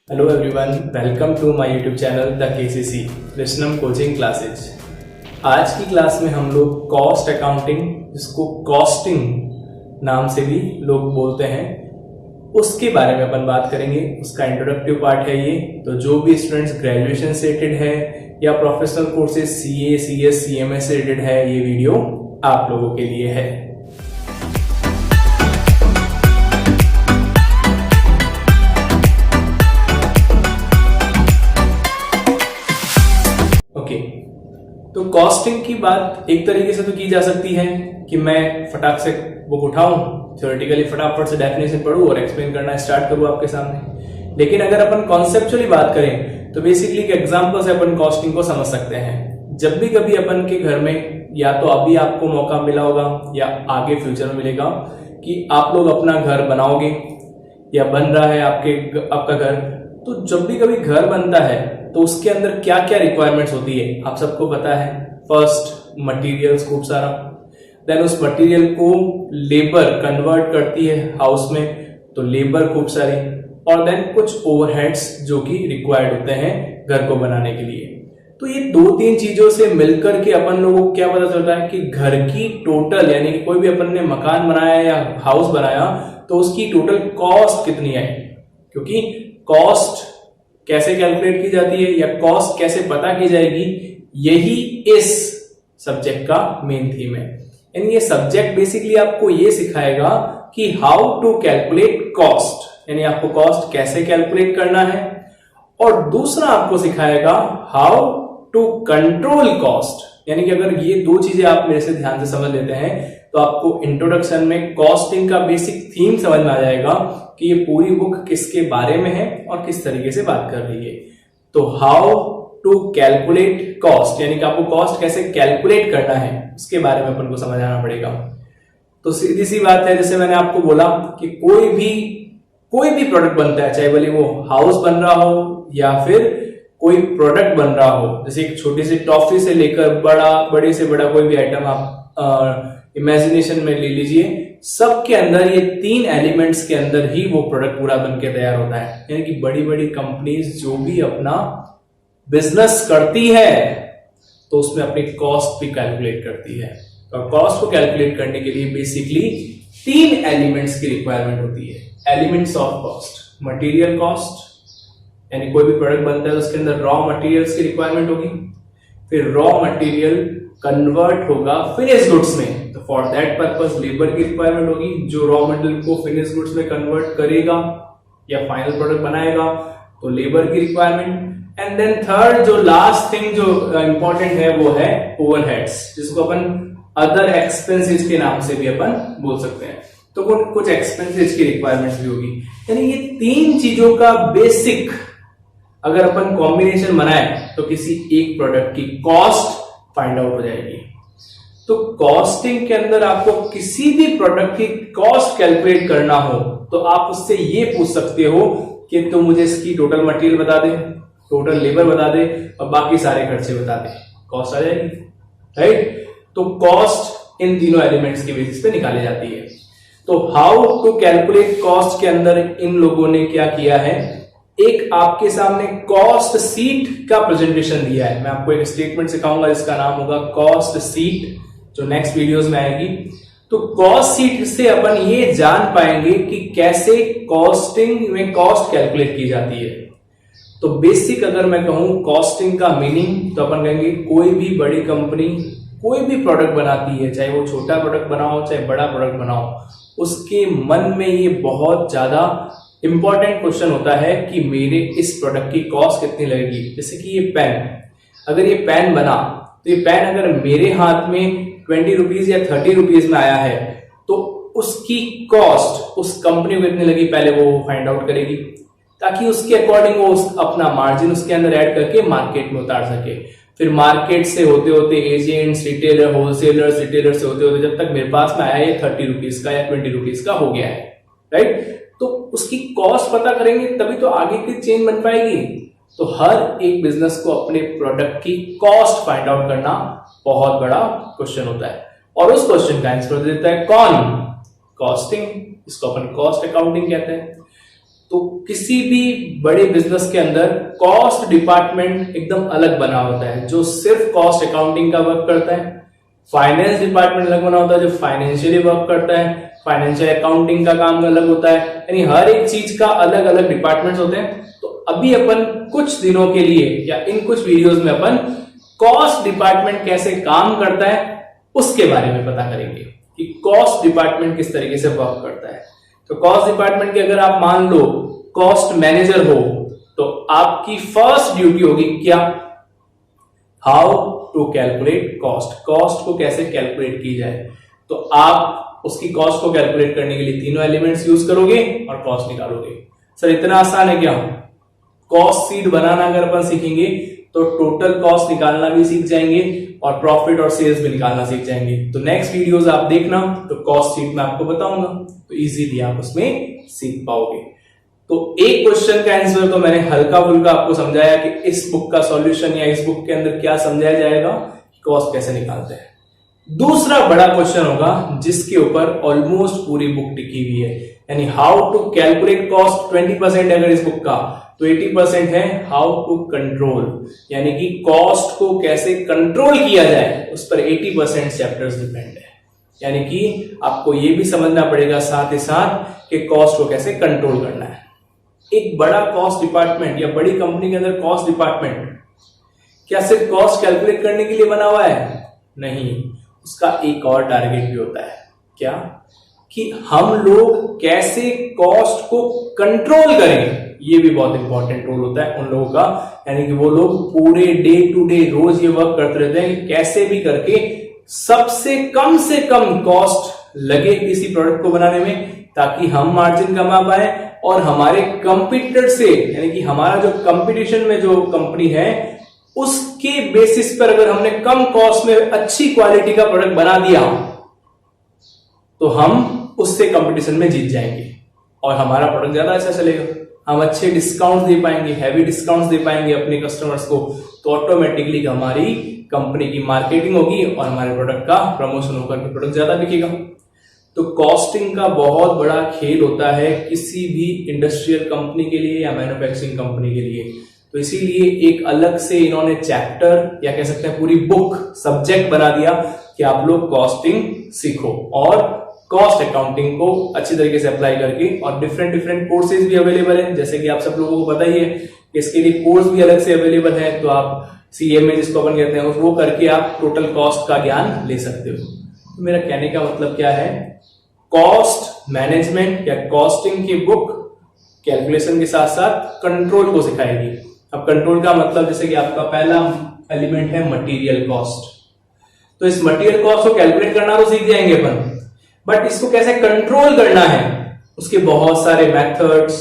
Hello everyone, welcome to my YouTube channel the KCC Krishnam coaching classes. आज की class में हम लोग कॉस्ट अकाउंटिंग, जिसको कॉस्टिंग नाम से भी लोग बोलते हैं, उसके बारे में अपन बात करेंगे। उसका इंट्रोडक्टिव पार्ट है ये। तो जो भी स्टूडेंट्स ग्रेजुएशन से रिलेटेड है या professional courses CA, CS, CMS से रिलेटेड है, ये वीडियो आप लोगों के लिए है। तो कॉस्टिंग की बात एक तरीके से तो की जा सकती है कि मैं फटाक से बुक उठाऊं, थ्योरेटिकली फटाफट से डेफिनेशन पढूं और एक्सप्लेन करना स्टार्ट करूं आपके सामने। लेकिन अगर अपन कॉन्सेप्चुअली बात करें तो बेसिकली एक एग्जांपल से अपन कॉस्टिंग को समझ सकते हैं। जब भी कभी अपन के घर में, या तो अभी आपको मौका मिला होगा या आगे फ्यूचर में मिलेगा, कि आप लोग अपना घर बनाओगे या बन रहा है आपका घर, तो जब भी कभी घर बनता है तो उसके अंदर क्या क्या रिक्वायरमेंट्स होती है आप सबको पता है। फर्स्ट, मटेरियल्स खूब सारा, देन उस मटेरियल को लेबर कन्वर्ट करती है हाउस में, तो लेबर खूब सारी, और देन कुछ ओवरहेड्स जो कि रिक्वायर्ड होते हैं घर को बनाने के लिए। तो ये दो तीन चीजों से मिलकर के अपन लोगों को क्या पता चलता है कि घर की टोटल, यानी कि कोई भी अपन ने मकान बनाया या हाउस बनाया तो उसकी टोटल कॉस्ट कितनी है। क्योंकि कॉस्ट कैसे कैलकुलेट की जाती है या कॉस्ट कैसे पता की जाएगी, यही इस सब्जेक्ट का मेन थीम है। यानी ये सब्जेक्ट बेसिकली आपको ये सिखाएगा कि हाउ टू कैलकुलेट कॉस्ट, यानी आपको कॉस्ट कैसे कैलकुलेट करना है, और दूसरा आपको सिखाएगा हाउ टू कंट्रोल कॉस्ट। यानी कि अगर ये दो चीजें आप मेरे से ध्यान से समझ लेते हैं तो आपको इंट्रोडक्शन में कॉस्टिंग का बेसिक थीम समझ में आ जाएगा कि ये पूरी बुक किसके बारे में है और किस तरीके से बात कर रही है। तो हाउ टू कैलकुलेट कॉस्ट, यानी कि आपको कॉस्ट कैसे कैलकुलेट करना है, उसके बारे में अपन को समझ आना पड़ेगा। तो सीधी सी बात है, जैसे मैंने आपको बोला कि कोई भी प्रोडक्ट बनता है, चाहे भले वो हाउस बन रहा हो या फिर कोई प्रोडक्ट बन रहा हो, जैसे एक छोटी सी टॉफी से लेकर बड़े से बड़ा कोई भी आइटम आप इमेजिनेशन में ले लीजिए, सबके अंदर ये तीन एलिमेंट्स के अंदर ही वो प्रोडक्ट पूरा बनके तैयार होता है। यानी कि बड़ी बड़ी कंपनीज जो भी अपना बिजनेस करती है तो उसमें अपनी कॉस्ट भी कैलकुलेट करती है, और कॉस्ट को कैलकुलेट करने के लिए बेसिकली तीन एलिमेंट्स की रिक्वायरमेंट होती है। Elements of cost, material cost, यानी कोई भी प्रोडक्ट बनता है तो उसके अंदर रॉ मटेरियल्स की रिक्वायरमेंट होगी, फिर रॉ मटेरियल कन्वर्ट होगा फिनिश गुड्स में, तो फॉर दैट पर्पस लेबर की रिक्वायरमेंट होगी जो रॉ मटेरियल को फिनिश गुड्स में कन्वर्ट करेगा या फाइनल प्रोडक्ट बनाएगा, तो लेबर की रिक्वायरमेंट। एंड देन थर्ड, जो लास्ट थिंग जो इंपॉर्टेंट है वो है ओवरहेड्स, जिसको अपन अदर एक्सपेंसेस के नाम से भी अपन बोल सकते हैं। तो कुछ एक्सपेंसेस की रिक्वायरमेंट्स भी होगी। यानी ये तीन चीजों का बेसिक अगर अपन कॉम्बिनेशन बनाए तो किसी एक प्रोडक्ट की कॉस्ट फाइंड आउट हो जाएगी। तो कॉस्टिंग के अंदर आपको किसी भी प्रोडक्ट की कॉस्ट कैलकुलेट करना हो तो आप उससे ये पूछ सकते हो कि तो मुझे इसकी टोटल मटेरियल बता दे, टोटल लेबर बता दे और बाकी सारे खर्चे बता दे, कॉस्ट आ जाएगी, राइट। तो कॉस्ट इन तीनों एलिमेंट्स के बेसिस पे निकाली जाती है। तो हाउ टू कैलकुलेट कॉस्ट के अंदर इन लोगों ने क्या किया है, एक आपके सामने कॉस्ट सीट का प्रेजेंटेशन दिया है। मैं आपको एक स्टेटमेंट सिखाऊंगा जिसका नाम होगा कॉस्ट सीट, जो नेक्स्ट वीडियोस में आएगी। तो कॉस्ट सीट से अपन ये जान पाएंगे कि कैसे कॉस्टिंग में कॉस्ट कैलकुलेट की जाती है। तो बेसिक अगर मैं कहूं कॉस्टिंग का मीनिंग, तो अपन कहेंगे कोई भी बड़ी कंपनी कोई भी प्रोडक्ट बनाती है, चाहे वो छोटा प्रोडक्ट बनाओ चाहे बड़ा प्रोडक्ट बनाओ, उसके मन में ये बहुत ज्यादा इंपॉर्टेंट क्वेश्चन होता है कि मेरे इस प्रोडक्ट की कॉस्ट कितनी लगेगी। जैसे कि ये पेन, अगर ये पेन बना तो ये पेन अगर मेरे हाथ में 20 रुपीज या 30 रुपीज में आया है तो उसकी कॉस्ट उस कंपनी को कितनी लगी पहले वो फाइंड आउट करेगी, ताकि उसके अकॉर्डिंग वो अपना मार्जिन उसके अंदर ऐड करके मार्केट में उतार सके। फिर मार्केट से होते होते एजेंट्स, रिटेलर, होलसेलर्स, रिटेलर से होते होते जब तक मेरे पास में आया ये 30 रुपीज का या 20 रुपीज का हो गया है, राइट। तो उसकी कॉस्ट पता करेंगे तभी तो आगे की चेन बन पाएगी। तो हर एक बिजनेस को अपने प्रोडक्ट की कॉस्ट फाइंड आउट करना बहुत बड़ा क्वेश्चन होता है, और उस क्वेश्चन का आंसर देता है कौन, कॉस्टिंग, इसको अपन कॉस्ट अकाउंटिंग कहते हैं। तो किसी भी बड़े बिजनेस के अंदर कॉस्ट डिपार्टमेंट एकदम अलग बना होता है, जो सिर्फ कॉस्ट अकाउंटिंग का वर्क करता है। फाइनेंस डिपार्टमेंट अलग बना होता है, जो फाइनेंशियली वर्क करता है। फाइनेंशियल अकाउंटिंग का काम अलग होता है, यानी हर एक चीज का अलग अलग डिपार्टमेंट्स होते हैं। तो अभी अपन कुछ दिनों के लिए या इन कुछ वीडियोस में अपन कॉस्ट डिपार्टमेंट कैसे काम करता है उसके बारे में पता करेंगे कि कॉस्ट डिपार्टमेंट किस तरीके से वर्क करता है। तो कॉस्ट डिपार्टमेंट के अगर आप मान लो कॉस्ट मैनेजर हो, तो आपकी फर्स्ट ड्यूटी होगी क्या? How to calculate cost, cost को कैसे कैलकुलेट की जाए। तो आप उसकी कॉस्ट को कैलकुलेट करने के लिए तीनों एलिमेंट्स यूज करोगे और कॉस्ट निकालोगे। सर इतना आसान है क्या? कॉस्ट शीट बनाना अगर अपन सीखेंगे तो टोटल कॉस्ट निकालना भी सीख जाएंगे और प्रॉफिट और सेल्स भी निकालना सीख जाएंगे। तो नेक्स्ट वीडियोस आप देखना, तो कॉस्ट शीट मैं आपको बताऊंगा, तो इजीली आप उसमें सीख पाओगे। तो एक क्वेश्चन का आंसर तो मैंने हल्का फुल्का आपको समझाया कि इस बुक का सॉल्यूशन या इस बुक के अंदर क्या समझाया जाएगा, कॉस्ट कैसे निकालते हैं। दूसरा बड़ा क्वेश्चन होगा जिसके ऊपर ऑलमोस्ट पूरी बुक टिकी हुई है, यानी हाउ टू कैलकुलेट कॉस्ट 20% अगर इस बुक का, तो 80% है हाउ टू कंट्रोल, यानी कि कॉस्ट को कैसे कंट्रोल किया जाए, उस पर 80% चैप्टर्स डिपेंड है। यानी कि आपको यह भी समझना पड़ेगा साथ ही साथ कि कॉस्ट को कैसे कंट्रोल करना है। एक बड़ा कॉस्ट डिपार्टमेंट या बड़ी कंपनी के अंदर कॉस्ट डिपार्टमेंट क्या सिर्फ कॉस्ट कैलकुलेट करने के लिए बना हुआ है? नहीं, उसका एक और टारगेट भी होता है। क्या? कि हम लोग कैसे कॉस्ट को कंट्रोल करें, ये भी बहुत इंपॉर्टेंट रोल होता है उन लोगों का। यानी कि वो लोग पूरे डे टू डे रोज ये वर्क करते रहते हैं कि कैसे भी करके सबसे कम से कम कॉस्ट लगे किसी प्रोडक्ट को बनाने में, ताकि हम मार्जिन कमा पाए और हमारे कंपीटिटर से, यानी कि हमारा जो कंपटीशन में जो कंपनी है उसके बेसिस पर अगर हमने कम कॉस्ट में अच्छी क्वालिटी का प्रोडक्ट बना दिया तो हम उससे कंपटीशन में जीत जाएंगे और हमारा प्रोडक्ट ज्यादा अच्छा चलेगा। हम अच्छे डिस्काउंट्स दे पाएंगे, हैवी डिस्काउंट्स दे पाएंगे अपने कस्टमर्स को, तो ऑटोमेटिकली हमारी कंपनी की मार्केटिंग होगी और हमारे प्रोडक्ट का प्रमोशन होकर के प्रोडक्ट ज्यादा बिकेगा। तो कॉस्टिंग का बहुत बड़ा खेल होता है किसी भी इंडस्ट्रियल कंपनी के लिए या मैन्युफैक्चरिंग कंपनी के लिए। तो इसीलिए एक अलग से इन्होंने चैप्टर या कह सकते हैं पूरी बुक सब्जेक्ट बना दिया कि आप लोग कॉस्टिंग सीखो और कॉस्ट अकाउंटिंग को अच्छी तरीके से अप्लाई करके, और डिफरेंट कोर्सेज भी अवेलेबल है, जैसे कि आप सब लोगों को पता ही है कि इसके लिए कोर्स भी अलग से अवेलेबल है। तो आप CMA जिसको अपन कहते हैं वो करके आप टोटल कॉस्ट का ज्ञान ले सकते हो। तो मेरा कहने का मतलब क्या है, कॉस्ट मैनेजमेंट या कॉस्टिंग की बुक कैलकुलेशन के साथ साथ कंट्रोल को सिखाएगी। अब कंट्रोल का मतलब जैसे कि आपका पहला एलिमेंट है मटेरियल कॉस्ट, तो इस मटेरियल कॉस्ट को कैलकुलेट करना तो सीख जाएंगे अपन, बट इसको कैसे कंट्रोल करना है उसके बहुत सारे मेथड्स,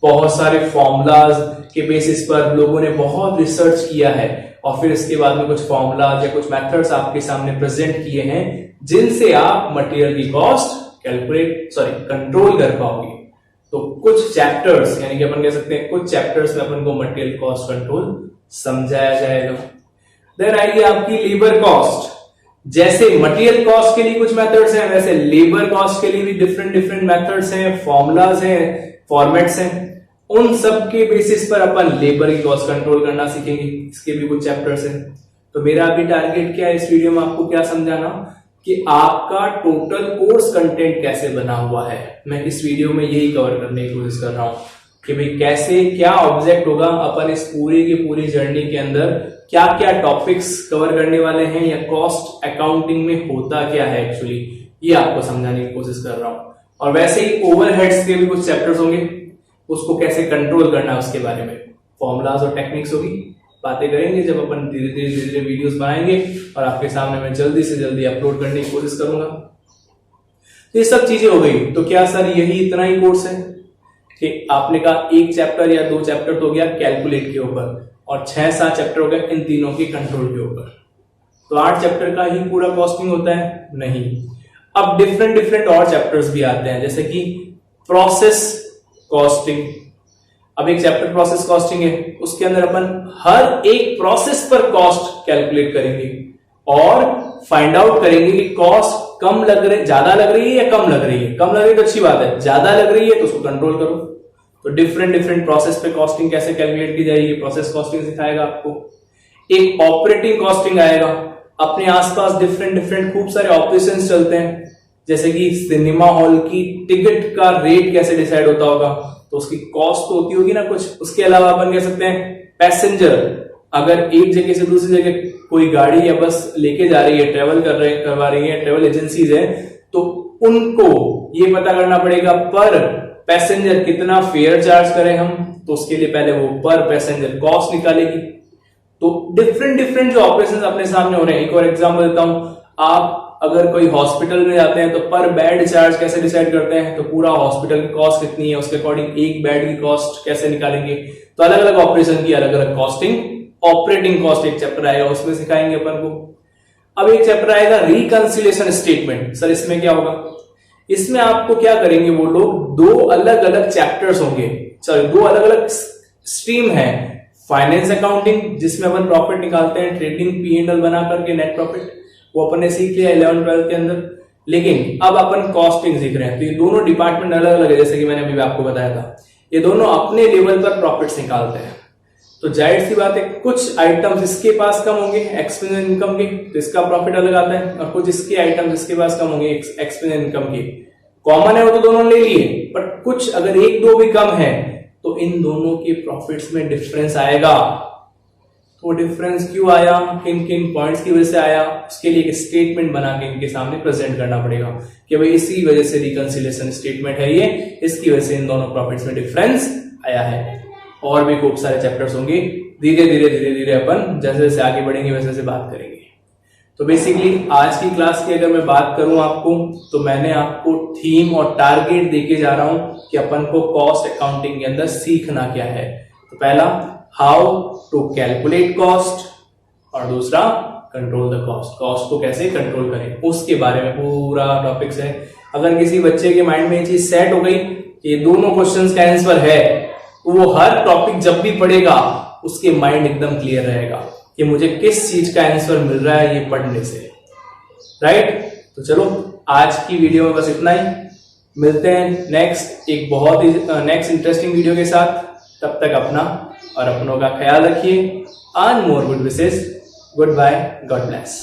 बहुत सारे फॉर्मूलाज के बेसिस पर लोगों ने बहुत रिसर्च किया है और फिर इसके बाद में कुछ फॉर्मूलाज या कुछ मेथड्स आपके सामने प्रेजेंट किए हैं जिनसे आप मटेरियल की कॉस्ट कंट्रोल कर पाओगे। तो कुछ चैप्टर्स, यानी कि अपन कह सकते हैं कुछ चैप्टर्स में अपन को मटेरियल कॉस्ट कंट्रोल समझाया जाएगा। देन आएगी आपकी लेबर कॉस्ट। जैसे मटेरियल कॉस्ट के लिए कुछ मेथड्स हैं, वैसे लेबर कॉस्ट के लिए भी डिफरेंट मेथड्स हैं, फॉर्मूलाज हैं, फॉर्मेट्स हैं। उन सब के बेसिस पर अपन लेबर की कॉस्ट कंट्रोल करना सीखेंगे, इसके भी कुछ चैप्टर्स हैं। तो मेरा अभी टारगेट क्या है इस वीडियो में आपको क्या समझाना कि आपका टोटल कोर्स कंटेंट कैसे बना हुआ है। मैं इस वीडियो में यही कवर करने की कोशिश कर रहा हूं कि भाई कैसे क्या ऑब्जेक्ट होगा, अपन इस पूरी की पूरी जर्नी के अंदर क्या क्या टॉपिक्स कवर करने वाले हैं या कॉस्ट अकाउंटिंग में होता क्या है एक्चुअली, ये आपको समझाने की कोशिश कर रहा हूं। और वैसे ही ओवरहेड्स के भी कुछ चैप्टर्स होंगे, उसको कैसे कंट्रोल करना है उसके बारे में फॉर्मूलाज और टेक्निक्स होगी, बातें करेंगे जब अपन धीरे धीरे वीडियोस बनाएंगे और आपके सामने मैं जल्दी से जल्दी अपलोड करने की कोशिश करूंगा। तो ये सब चीजें हो गई। तो क्या सर यही इतना ही कोर्स है कि आपने कहा एक चैप्टर या 2 चैप्टर तो हो गया कैलकुलेट के ऊपर और 6-7 चैप्टर हो गए इन तीनों के कंट्रोल के ऊपर, तो 8 चैप्टर का ही पूरा कॉस्टिंग होता है? नहीं, अब डिफरेंट और चैप्टर्स भी आते हैं, जैसे कि प्रोसेस कॉस्टिंग। अब एक चैप्टर प्रोसेस कॉस्टिंग है, उसके अंदर अपन हर एक प्रोसेस पर कॉस्ट कैलकुलेट करेंगे और फाइंड आउट करेंगे कि कॉस्ट कम लग रही, ज्यादा लग रही है या कम लग रही है। कम लग रही है तो अच्छी बात है, ज्यादा लग रही है तो उसको कंट्रोल करो। तो डिफरेंट डिफरेंट प्रोसेस पे कॉस्टिंग कैसे कैलकुलेट की जाएगी, प्रोसेस कॉस्टिंग सिखाएगा आपको। एक ऑपरेटिंग कॉस्टिंग आएगा, अपने आसपास डिफरेंट डिफरेंट खूब सारे ऑपरेशंस चलते हैं, जैसे कि सिनेमा हॉल की टिकट का रेट कैसे डिसाइड होता होगा, तो उसकी कॉस्ट तो होती होगी ना कुछ। उसके अलावा अपन कह सकते हैं पैसेंजर अगर एक जगह से दूसरी जगह कोई गाड़ी या बस लेके जा रही है, करवा रही है, ट्रेवल एजेंसीज है, तो उनको ये पता करना पड़ेगा पर पैसेंजर कितना फेयर चार्ज करें हम, तो उसके लिए पहले वो पर पैसेंजर कॉस्ट निकालेगी। तो डिफरेंट डिफरेंट जो ऑपरेशंस अपने सामने हो रहे हैं। एक और एग्जांपल देता हूं, आप अगर कोई हॉस्पिटल में जाते हैं तो पर बेड चार्ज कैसे डिसाइड करते हैं, तो पूरा हॉस्पिटल की कॉस्ट कितनी है उसके अकॉर्डिंग एक बेड की कॉस्ट कैसे निकालेंगे। तो अलग अलग ऑपरेशन की अलग अलग कॉस्टिंग, ऑपरेटिंग कॉस्ट एक चैप्टर आएगा, उसमें सिखाएंगे अपन को। अब एक चैप्टर आएगा रिकंसिलिएशन स्टेटमेंट। सर इसमें क्या होगा, इसमें आपको क्या करेंगे वो लोग, दो अलग अलग चैप्टर्स होंगे, सॉरी दो अलग अलग स्ट्रीम है। फाइनेंस अकाउंटिंग जिसमें अपन प्रॉफिट निकालते हैं, ट्रेडिंग P&L बना करके नेट प्रॉफिट, वो अपन ने सीख लिया 11-12 के अंदर। लेकिन अब अपन कॉस्टिंग सीख रहे हैं, तो ये दोनों डिपार्टमेंट अलग अलग है, जैसे कि मैंने अभी आपको बताया था। ये दोनों अपने लेवल पर प्रॉफिट्स निकालते हैं। तो जाहिर सी बात है कुछ आइटम्स इसके पास कम होंगे एक्सपेंस इनकम के, तो इसका प्रॉफिट अलग आता है, और कुछ इसके आइटम्स इसके पास कम होंगे एक्सपेंस इनकम के। कॉमन है वो तो दोनों ले लिए, बट कुछ अगर एक दो भी कम है तो इन दोनों के प्रॉफिट्स में डिफरेंस आएगा। तो डिफरेंस क्यों आया, किन किन पॉइंट्स की वजह से आया, उसके लिए एक स्टेटमेंट बना के इनके सामने प्रेजेंट करना पड़ेगा कि भाई इसी वजह से रिकंसिलिएशन स्टेटमेंट है ये, इसकी वजह से इन दोनों प्रॉफिट्स में डिफरेंस आया है। और भी खूब सारे चैप्टर्स होंगे, धीरे धीरे अपन जैसे जैसे आगे बढ़ेंगे वैसे वैसे बात करेंगे। तो बेसिकली आज की क्लास की अगर मैं बात करूं आपको, तो मैंने आपको थीम और टारगेट देके जा रहा हूं कि अपन को कॉस्ट अकाउंटिंग के अंदर सीखना क्या है। तो पहला हाउ टू कैलकुलेट कॉस्ट, और दूसरा कंट्रोल द कॉस्ट, कॉस्ट को कैसे कंट्रोल करें उसके बारे में पूरा टॉपिक्स है। अगर किसी बच्चे के माइंड में ये चीज सेट हो गई कि ये दोनों क्वेश्चंस का आंसर है, तो वो हर टॉपिक जब भी पढ़ेगा उसके माइंड एकदम क्लियर रहेगा कि मुझे किस चीज का आंसर मिल रहा है ये पढ़ने से, राइट। तो चलो आज की वीडियो में बस इतना ही, मिलते हैं नेक्स्ट एक बहुत ही नेक्स्ट इंटरेस्टिंग वीडियो के साथ। तब तक अपना और अपनों का ख्याल रखिए। Earn more good wishes, goodbye, god bless.